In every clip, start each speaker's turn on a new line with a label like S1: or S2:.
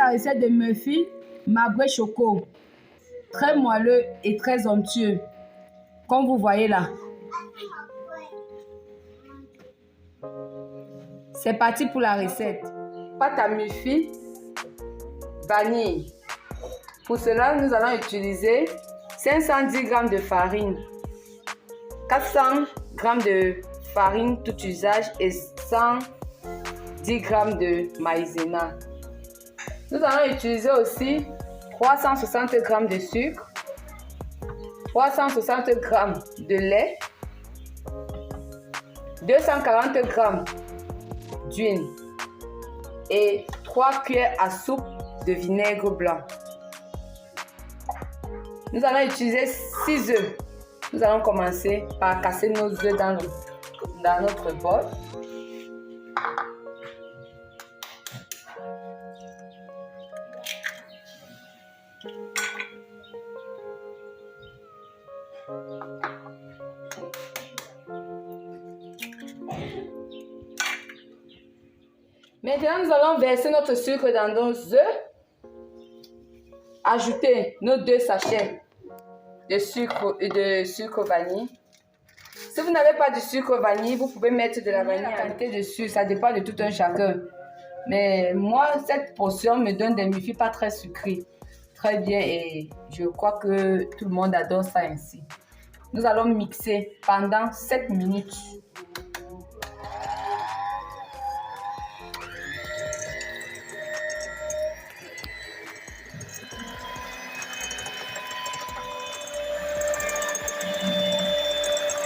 S1: la recette de muffins marbré choco. Très moelleux et très onctueux. Comme vous voyez là. C'est parti pour la recette. Pâte à muffins, vanille. Pour cela, nous allons utiliser 510 g de farine, 400 g de farine tout usage et 110 g de maïzena. Nous allons utiliser aussi 360 g de sucre, 360 g de lait, 240 g d'huile et 3 cuillères à soupe de vinaigre blanc. Nous allons utiliser 6 œufs. Nous allons commencer par casser nos œufs dans notre bol. Maintenant, nous allons verser notre sucre dans nos œufs. Ajouter nos 2 sachets de sucre vanille. Si vous n'avez pas de sucre vanille, vous pouvez mettre de la vanille. La quantité de sucre, ça dépend de tout un chacun. Mais moi, cette portion me donne des muffins pas très sucrés. Très bien, et je crois que tout le monde adore ça ainsi. Nous allons mixer pendant 7 minutes.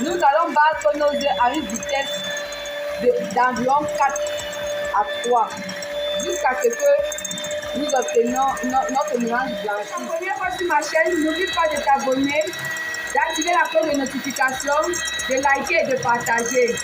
S1: Nous allons battre nos œufs à une vitesse d'environ 4 à 3 jusqu'à ce que nous obtenions notre mélange blanchi. La première fois sur ma chaîne, n'oublie pas de t'abonner, d'activer la cloche de notification, de liker et de partager.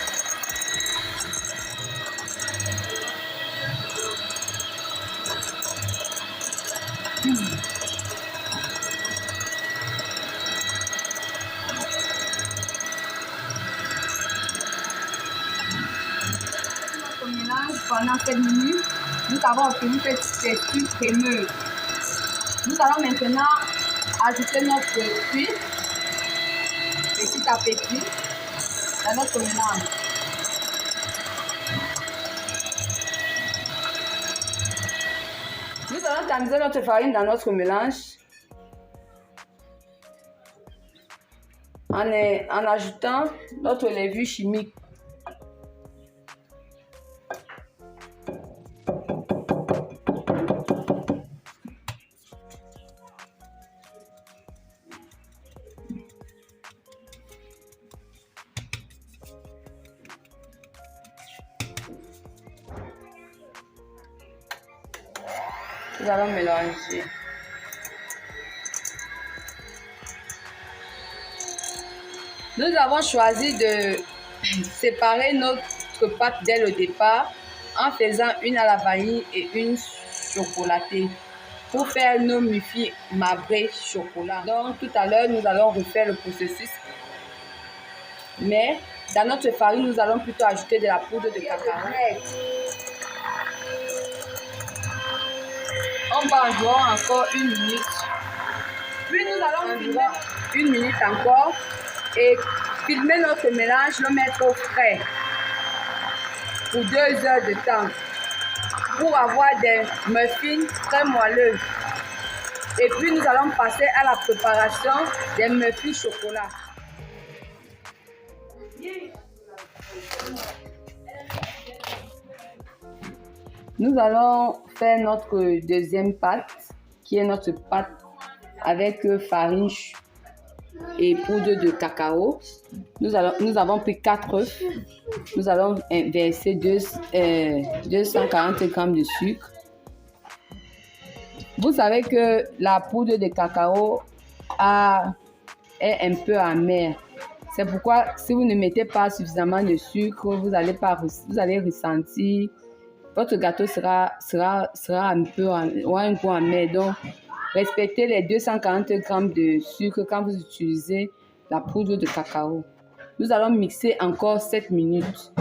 S1: Pendant 7 minutes, nous avons obtenu cette texture crémeuse. Nous allons maintenant ajouter notre huile, petit à petit, dans notre mélange. Nous allons tamiser notre farine dans notre mélange en ajoutant notre levure chimique. Nous allons mélanger. Nous avons choisi de séparer notre pâte dès le départ en faisant une à la vanille et une chocolatée pour faire nos muffins marbrés chocolat. Donc tout à l'heure, nous allons refaire le processus. Mais dans notre farine, nous allons plutôt ajouter de la poudre de cacao. On va environ encore 1 minute. Puis nous allons filmer 1 minute encore et filmer notre mélange, le mettre au frais pour 2 heures de temps pour avoir des muffins très moelleux. Et puis nous allons passer à la préparation des muffins chocolat. Nous allons faire notre deuxième pâte, qui est notre pâte avec farine et poudre de cacao. Nous avons pris 4 œufs. Nous allons verser 240 g de sucre. Vous savez que la poudre de cacao est un peu amère. C'est pourquoi si vous ne mettez pas suffisamment de sucre, vous allez ressentir. Votre gâteau sera un peu un goût amer. Donc, respectez les 240 g de sucre quand vous utilisez la poudre de cacao. Nous allons mixer encore 7 minutes.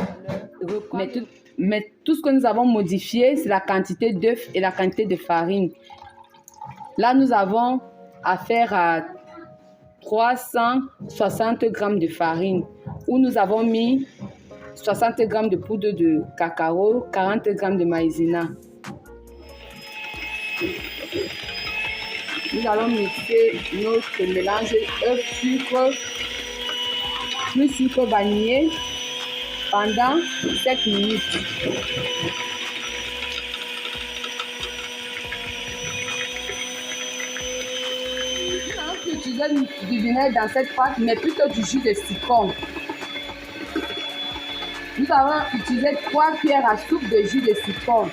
S1: mais tout ce que nous avons modifié, c'est la quantité d'œufs et la quantité de farine. Là, nous avons affaire à 360 grammes de farine, où nous avons mis 60 grammes de poudre de cacao, 40 grammes de maïzena. Nous allons mixer notre mélange œuf, sucre, plus sucre vanillé pendant 7 minutes. Nous allons utiliser du vinaigre dans cette pâte, mais plutôt du jus de citron. Nous allons utiliser 3 cuillères à soupe de jus de citron.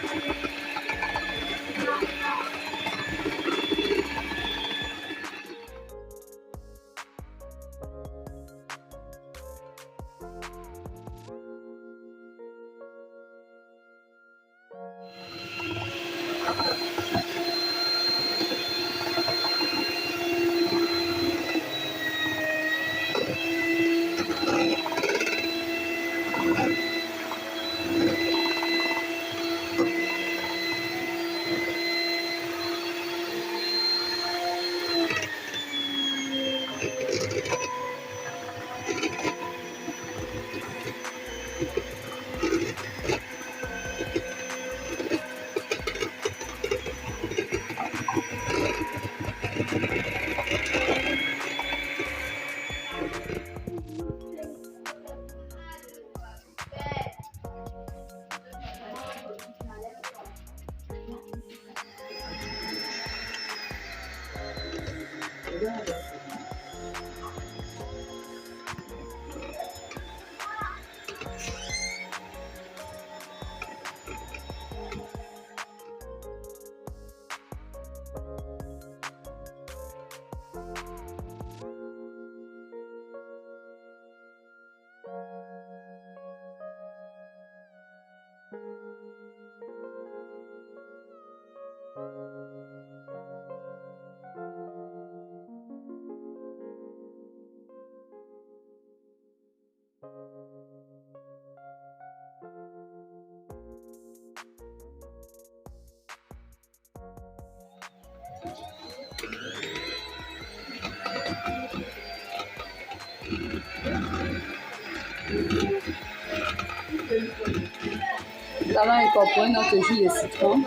S1: Nous allons incorporer notre jus de citron.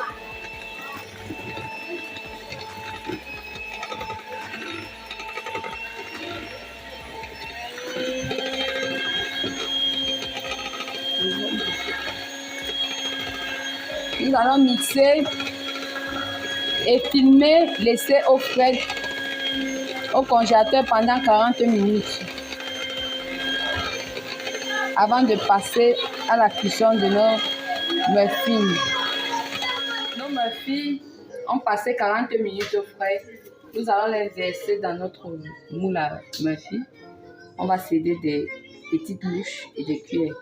S1: Nous allons mixer et filmer, laisser au frais au congélateur pendant 40 minutes avant de passer à la cuisson de nos muffins. Nos muffins ont passé 40 minutes au frais. Nous allons les verser dans notre moule à muffins. On va céder des petites louches et des cuillères.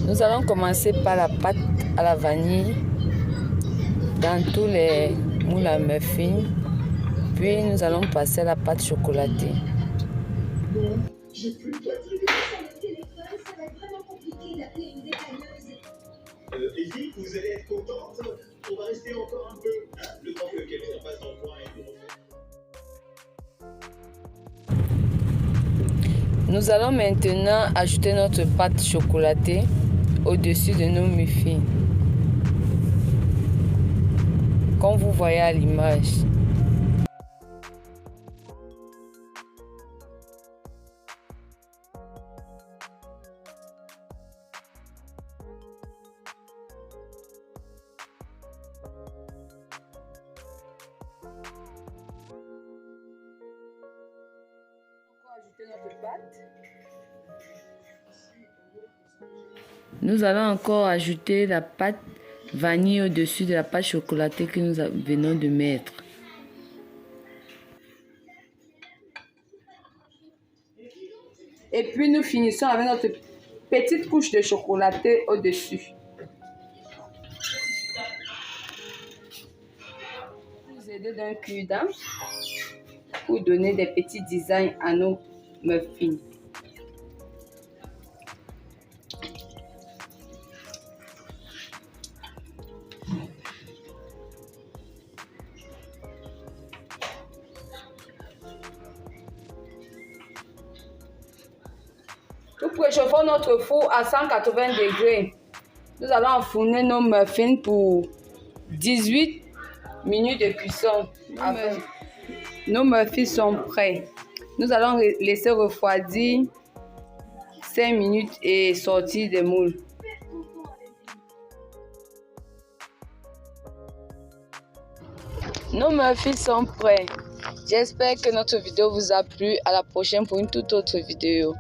S1: Nous allons commencer par la pâte à la vanille dans tous les moules à muffins. Puis nous allons passer à la pâte chocolatée.
S2: Je peux pas trouver sur le téléphone, ça va être vraiment compliqué d'appeler une dépanneuse.
S3: Lizzie, vous allez être contente. On va rester encore un peu, hein, le temps que quelqu'un passe dans le coin et nous refait.
S1: Nous allons maintenant ajouter notre pâte chocolatée au-dessus de nos muffins, comme vous voyez à l'image. Ajouter notre pâte. Nous allons encore ajouter la pâte vanille au-dessus de la pâte chocolatée que nous venons de mettre. Et puis nous finissons avec notre petite couche de chocolaté au-dessus. Nous aider d'un cure-dent pour donner des petits designs à nos muffins. Nous préchauffons notre four à 180 degrés. Nous allons enfourner nos muffins pour 18 minutes de cuisson. Nos muffins sont prêts. Nous allons laisser refroidir 5 minutes et sortir des moules. Nos muffins sont prêts. J'espère que notre vidéo vous a plu. À la prochaine pour une toute autre vidéo.